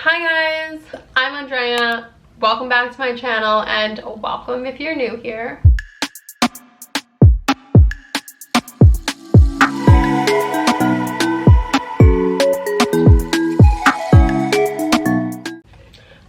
Hi guys, I'm Andrea. Welcome back to my channel and welcome if you're new here.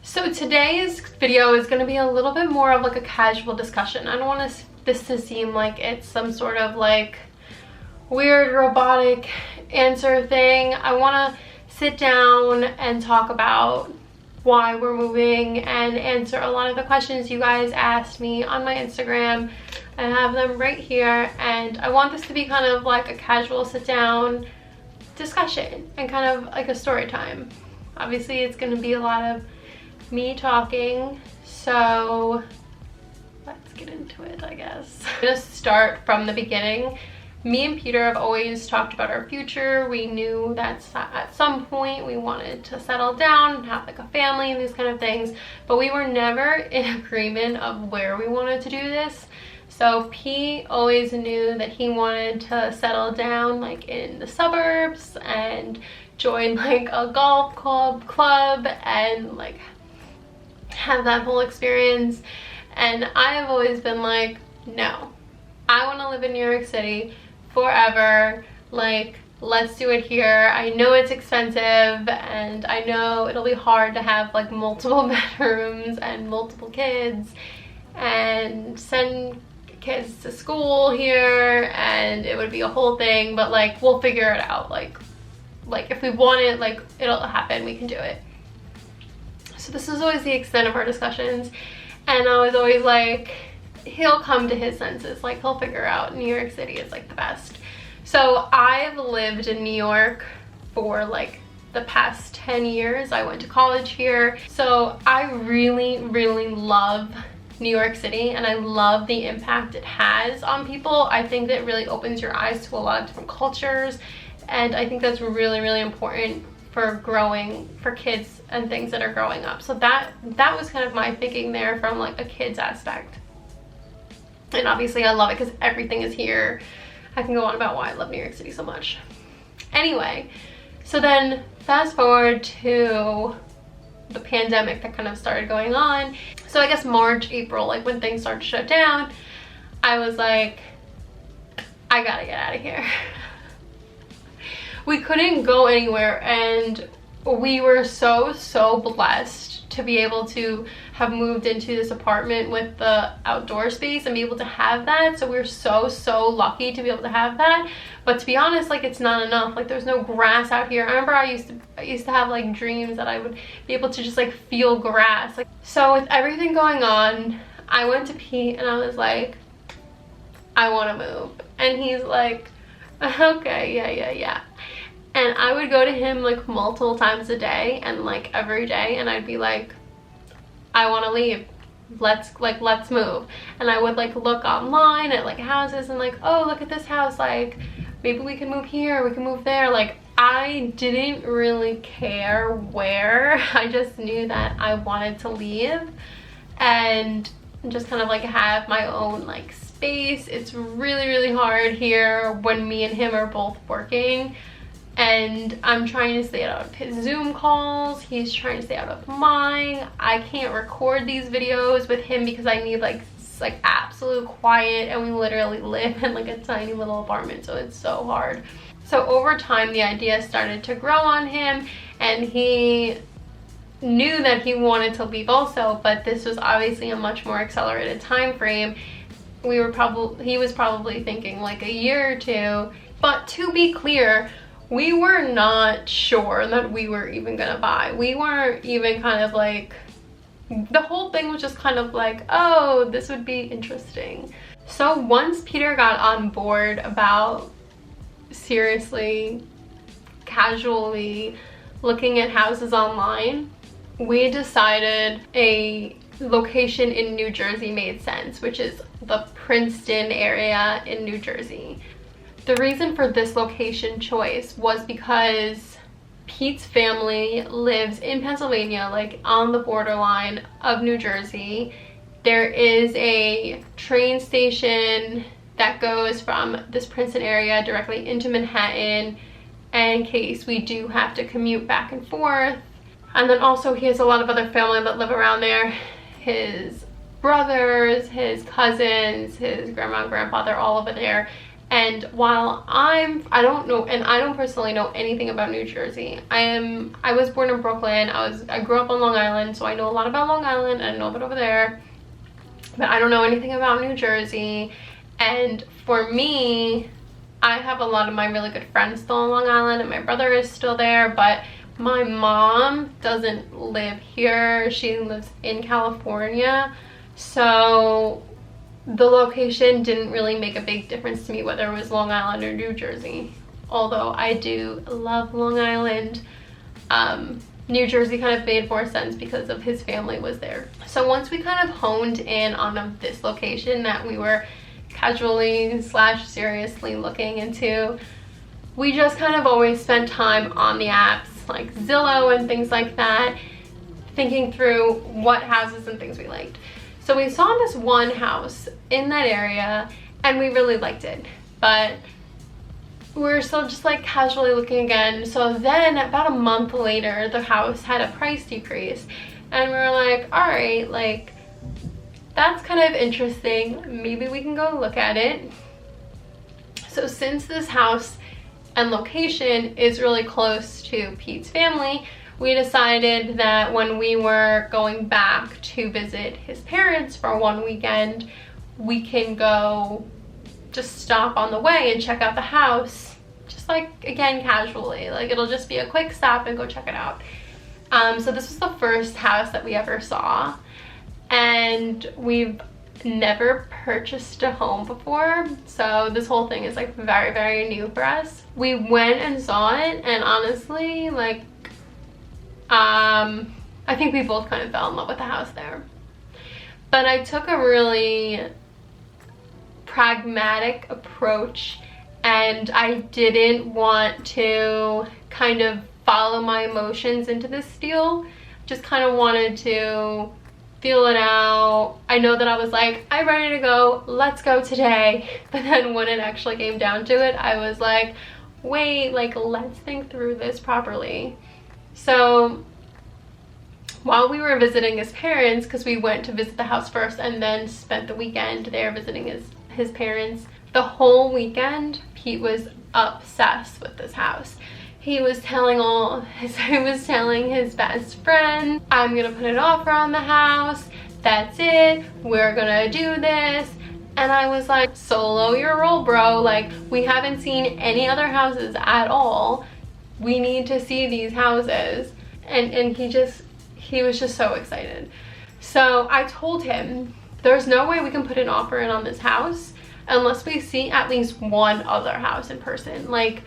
So today's video is going to be a little bit more of like a casual discussion. I don't want this to seem like it's some sort of like weird robotic answer thing. I want to sit down and talk about why we're moving and answer a lot of the questions you guys asked me on my Instagram. I have them right here, and I want this to be kind of like a casual sit down discussion and kind of like a story time. Obviously it's going to be a lot of me talking, so let's get into it, I guess. I'm gonna start from the beginning. Me and Peter have always talked about our future. We knew that at some point we wanted to settle down and have like a family and these kind of things, but we were never in agreement of where we wanted to do this. So P always knew that he wanted to settle down like in the suburbs and join like a golf club and like have that whole experience. And I've always been like, no, I want to live in New York City forever. Like, let's do it here. I know it's expensive and I know it'll be hard to have like multiple bedrooms and multiple kids and send kids to school here, and it would be a whole thing, but like we'll figure it out. Like if we want it, like it'll happen, we can do it. So this is always the extent of our discussions, and I was always like, he'll come to his senses, like he'll figure out New York City is like the best. So I've lived in New York for like the past 10 years. I went to college here, so I really love New York City, and I love the impact it has on people. I think that it really opens your eyes to a lot of different cultures, and I think that's really important for kids and things that are growing up. So that was kind of my thinking there from like a kid's aspect. And obviously I love it because everything is here. I can go on about why I love New York City so much. Anyway, so then fast forward to the pandemic that kind of started going on. So I guess March, April, like when things started to shut down, I was like, I gotta get out of here. We couldn't go anywhere, and we were so blessed to be able to have moved into this apartment with the outdoor space and be able to have that. So we're so lucky to be able to have that. But to be honest, like it's not enough. Like there's no grass out here. I remember I used to have like dreams that I would be able to just like feel grass. Like, so with everything going on, I went to Pete and I was like, I want to move. And he's like, okay, yeah. And I would go to him like multiple times a day and like every day, and I'd be like, I want to leave, let's move. And I would like look online at like houses and like, oh, look at this house, like maybe we can move here, we can move there. Like I didn't really care where. I just knew that I wanted to leave and just kind of like have my own like space. It's really hard here when me and him are both working, and I'm trying to stay out of his Zoom calls, he's trying to stay out of mine. I can't record these videos with him because I need like absolute quiet, and we literally live in like a tiny little apartment, so it's so hard. So over time the idea started to grow on him, and he knew that he wanted to leave also, but this was obviously a much more accelerated time frame. He was probably thinking like a year or two. But to be clear, we were not sure that we were even gonna buy. We weren't even kind of like, the whole thing was just kind of like, oh, this would be interesting. So once Peter got on board about seriously, casually looking at houses online, we decided a location in New Jersey made sense, which is the Princeton area in New Jersey. The reason for this location choice was because Pete's family lives in Pennsylvania, like on the borderline of New Jersey. There is a train station that goes from this Princeton area directly into Manhattan, and in case we do have to commute back and forth, And then also he has a lot of other family that live around there. His brothers, his cousins, his grandma and grandpa, they're all over there. And while I don't know, and I don't personally know anything about New Jersey. I was born in Brooklyn. I grew up on Long Island, so I know a lot about Long Island and I know about over there. But I don't know anything about New Jersey. And for me, I have a lot of my really good friends still on Long Island, and my brother is still there, but my mom doesn't live here. She lives in California. So the location didn't really make a big difference to me whether it was Long Island or New Jersey. Although I do love Long Island. New Jersey kind of made more sense because of his family was there. So once we kind of honed in on this location that we were casually / seriously looking into, we just kind of always spent time on the apps like Zillow and things like that, thinking through what houses and things we liked. So we saw this one house in that area and we really liked it, but we were still just like casually looking again. So then about a month later, the house had a price decrease and we were like, all right, like that's kind of interesting. Maybe we can go look at it. So since this house and location is really close to Pete's family, we decided that when we were going back to visit his parents for one weekend, we can go just stop on the way and check out the house, just like, again, casually. Like, it'll just be a quick stop and go check it out. So this was the first house that we ever saw, and we've never purchased a home before, so this whole thing is like very, very new for us. We went and saw it, and honestly, like, I think we both kind of fell in love with the house there. But I took a really pragmatic approach, and I didn't want to kind of follow my emotions into this deal. Just kind of wanted to feel it out. I know that I was like, I'm ready to go, let's go today. But then when it actually came down to it, I was like, wait, like, let's think through this properly. So while we were visiting his parents, because we went to visit the house first and then spent the weekend there visiting his parents, the whole weekend Pete was obsessed with this house. He was telling his best friend, I'm gonna put an offer on the house, that's it, we're gonna do this. And I was like, solo your role, bro. Like, we haven't seen any other houses at all. We need to see these houses. And he was just so excited. So I told him, there's no way we can put an offer in on this house unless we see at least one other house in person. Like,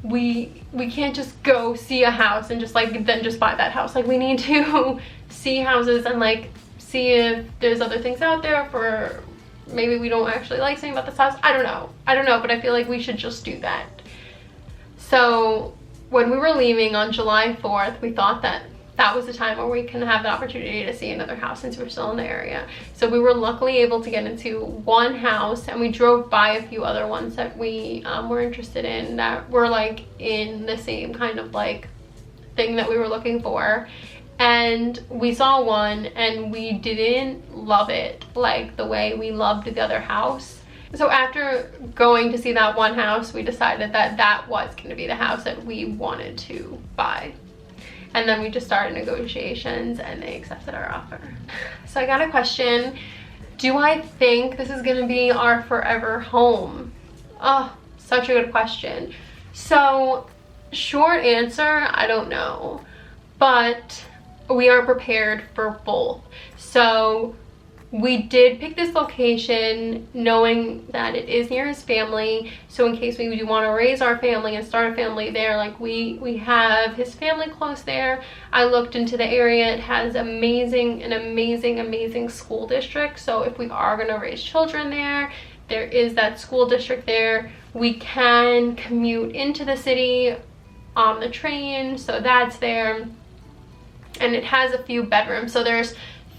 we can't just go see a house and just like then just buy that house. Like, we need to see houses and like see if there's other things out there for maybe we don't actually like something about this house. I don't know, but I feel like we should just do that. So when we were leaving on July 4th, we thought that that was the time where we can have the opportunity to see another house since we're still in the area. So we were luckily able to get into one house, and we drove by a few other ones that we were interested in that were like in the same kind of like thing that we were looking for. And we saw one and we didn't love it like the way we loved the other house. So after going to see that one house, we decided that that was going to be the house that we wanted to buy. And then we just started negotiations and they accepted our offer. So I got a question. Do I think this is going to be our forever home? Oh, such a good question. So short answer, I don't know. But we are prepared for both. So we did pick this location knowing that it is near his family. So in case we do want to raise our family and start a family there, like we have his family close there. I looked into the area. It has an amazing school district. So if we are going to raise children there, there is that school district there. We can commute into the city on the train, so that's there. And it has a few bedrooms. So there's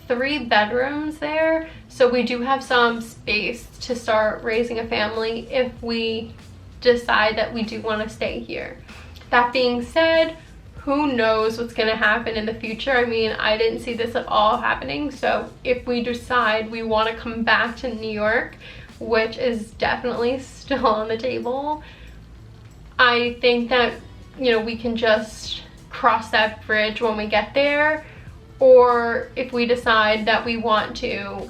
3 bedrooms there, so we do have some space to start raising a family if we decide that we do want to stay here. That being said, who knows what's gonna happen in the future. I mean, I didn't see this at all happening. So if we decide we want to come back to New York, which is definitely still on the table, I think that, you know, we can just cross that bridge when we get there. Or if we decide that we want to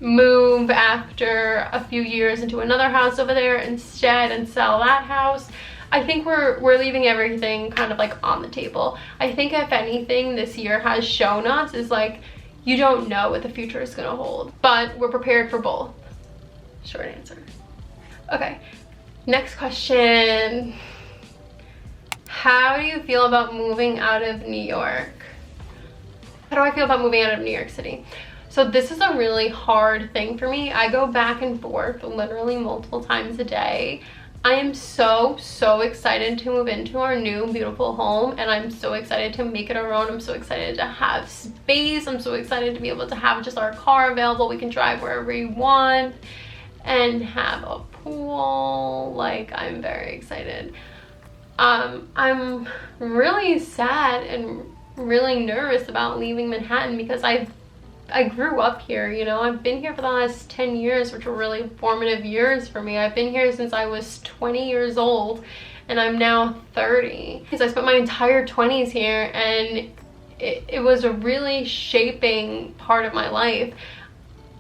move after a few years into another house over there instead and sell that house, I think we're leaving everything kind of like on the table. I think if anything this year has shown us is like, you don't know what the future is gonna hold, but we're prepared for both. Short answer. Okay, next question. How do you feel about moving out of New York? How do I feel about moving out of New York City? So this is a really hard thing for me. I go back and forth literally multiple times a day. I am so excited to move into our new beautiful home, and I'm so excited to make it our own. I'm so excited to have space. I'm so excited to be able to have just our car available. We can drive wherever we want and have a pool. Like, I'm very excited. I'm really sad and really nervous about leaving Manhattan because I grew up here, you know. I've been here for the last 10 years, which were really formative years for me. I've been here since I was 20 years old, and I'm now 30. Because I spent my entire 20s here, and it was a really shaping part of my life.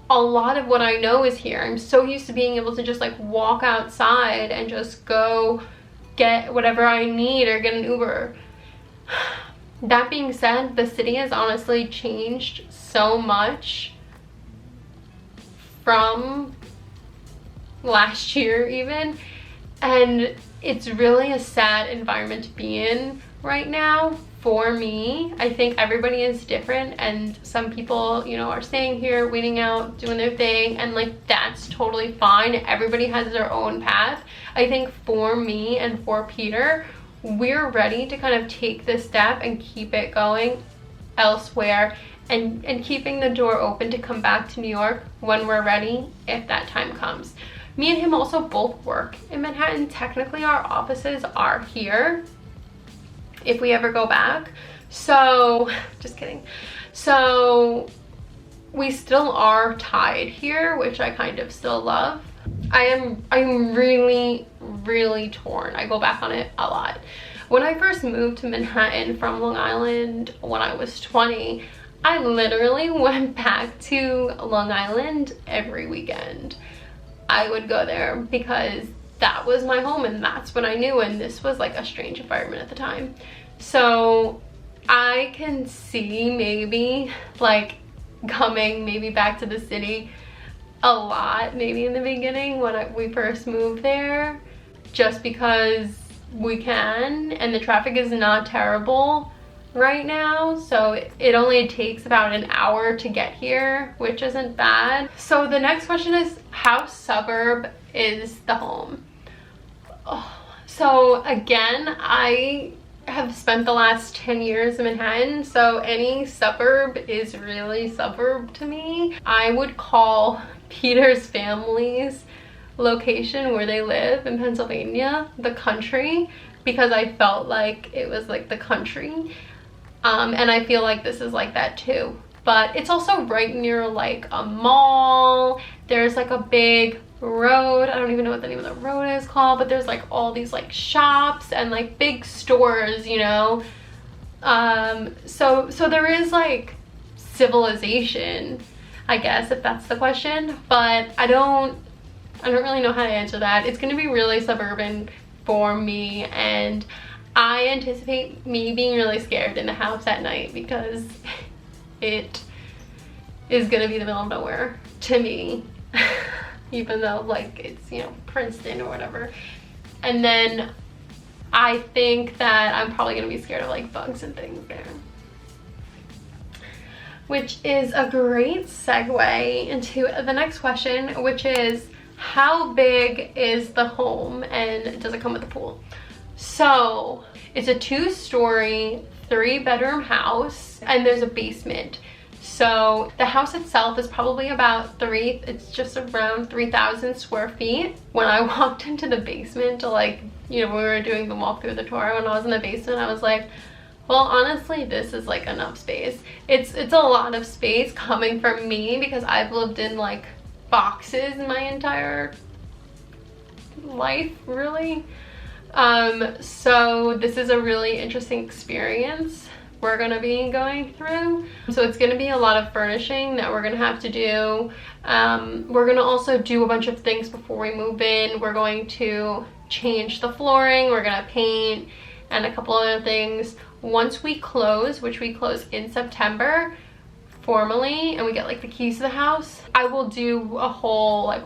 A lot of what I know is here. I'm so used to being able to just like walk outside and just go get whatever I need or get an Uber. That being said, the city has honestly changed so much from last year even, and it's really a sad environment to be in right now for me. I think everybody is different, and some people, you know, are staying here, waiting out, doing their thing, and like that's totally fine. Everybody has their own path. I think for me and for Peter, we're ready to kind of take this step and keep it going elsewhere, and keeping the door open to come back to New York when we're ready, if that time comes. Me and him also both work in Manhattan. Technically our offices are here if we ever go back. So, just kidding. So we still are tied here, which I kind of still love. I'm really torn. I go back on it a lot. When I first moved to Manhattan from Long Island when I was 20, I literally went back to Long Island every weekend. I would go there because that was my home and that's what I knew, and this was like a strange environment at the time. So I can see maybe like coming maybe back to the city a lot, maybe in the beginning when we first moved there, just because we can, and the traffic is not terrible right now, so it only takes about an hour to get here, which isn't bad. So the next question is, how suburb is the home? So again, I have spent the last 10 years in Manhattan, so any suburb is really suburb to me. I would call Peter's family's location where they live in Pennsylvania the country, because I felt like it was like the country, and I feel like this is like that too. But it's also right near like a mall. There's like a big road, I don't even know what the name of the road is called, but there's like all these like shops and like big stores, you know. So there is like civilization, I guess, if that's the question, but I don't really know how to answer that. It's gonna be really suburban for me, and I anticipate me being really scared in the house at night because it is gonna be the middle of nowhere to me. Even though like it's, you know, Princeton or whatever. And then I think that I'm probably gonna be scared of like bugs and things there. Which is a great segue into the next question, which is, how big is the home and does it come with a pool? So it's a 2-story, 3-bedroom house, and there's a basement. So the house itself is probably about it's just around 3,000 square feet. When I walked into the basement to, like, you know, when we were doing the walk through the tour, when I was in the basement, I was like, Well, honestly, this is like enough space. It's a lot of space coming from me because I've lived in like boxes my entire life, really. So this is a really interesting experience we're gonna be going through. So it's gonna be a lot of furnishing that we're gonna have to do. We're gonna also do a bunch of things before we move in. We're going to change the flooring, we're gonna paint, and a couple other things. Once we close, which we close in September formally, and we get like the keys to the house, I will do a whole like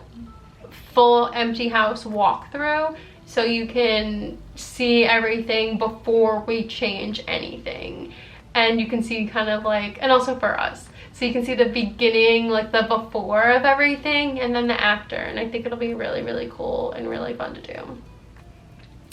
full empty house walkthrough so you can see everything before we change anything, and you can see kind of like, and also for us, so you can see the beginning, like the before of everything, and then the after. And I think it'll be really, really cool and really fun to do.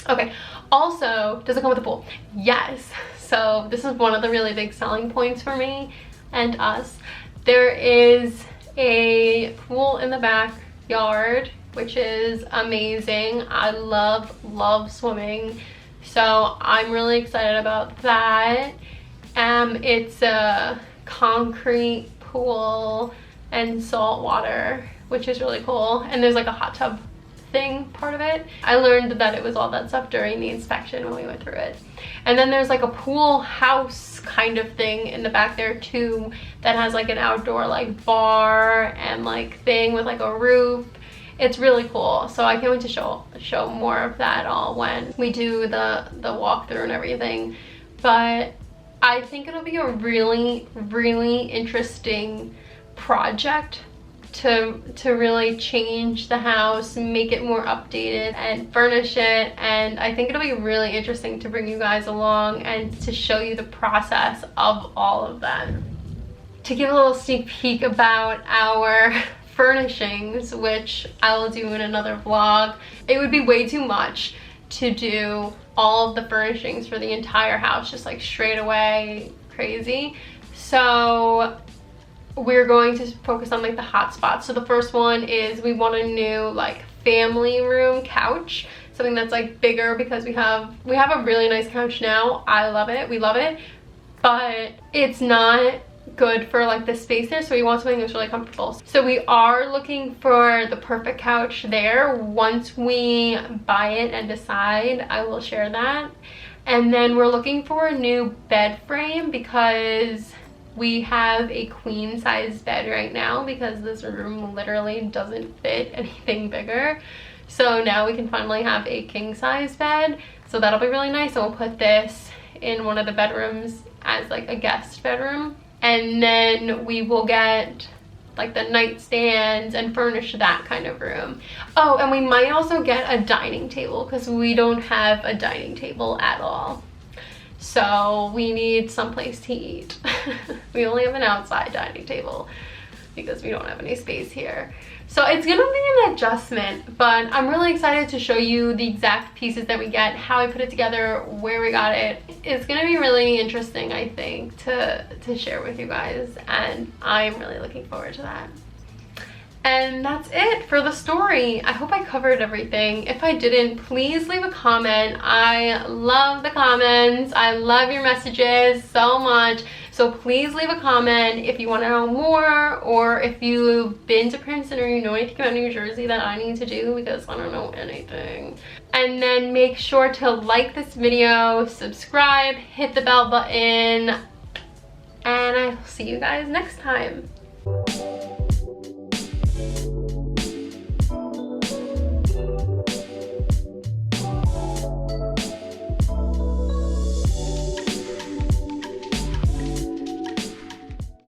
Okay, also, does it come with a pool? Yes. So this is one of the really big selling points for me and us. There is a pool in the backyard, which is amazing. I love swimming, so I'm really excited about that. It's a concrete pool and salt water, which is really cool, and there's like a hot tub thing part of it. I learned that it was all that stuff during the inspection when we went through it. And then there's like a pool house kind of thing in the back there too that has like an outdoor like bar and like thing with like a roof. It's really cool, so I can't wait to show more of that all when we do the walkthrough and everything. But I think it'll be a really, really interesting project to really change the house, make it more updated and furnish it. And I think it'll be really interesting to bring you guys along and to show you the process of all of that. To give a little sneak peek about our furnishings, which I will do in another vlog, it would be way too much to do all of the furnishings for the entire house just like straight away crazy. So we're going to focus on like the hot spots. So the first one is we want a new like family room couch, something that's like bigger, because we have a really nice couch now. I love it, we love it, but it's not good for like the space there, so we want something that's really comfortable. So we are looking for the perfect couch there. Once we buy it and decide, I will share that. And then we're looking for a new bed frame, because we have a queen size bed right now because this room literally doesn't fit anything bigger. So now we can finally have a king size bed, so that'll be really nice. And we'll put this in one of the bedrooms as like a guest bedroom. And then we will get like the nightstands and furnish that kind of room. Oh, and we might also get a dining table, because we don't have a dining table at all. So we need someplace to eat. We only have an outside dining table because we don't have any space here. So it's gonna be an adjustment, but I'm really excited to show you the exact pieces that we get, how I put it together, where we got it. It's gonna be really interesting, I think, to share with you guys, and I'm really looking forward to that. And that's it for the story. I hope I covered everything. If I didn't, please leave a comment. I love the comments. I love your messages so much. So please leave a comment if you want to know more, or if you've been to Princeton or you know anything about New Jersey that I need to do, because I don't know anything. And then make sure to like this video, subscribe, hit the bell button, and I'll see you guys next time.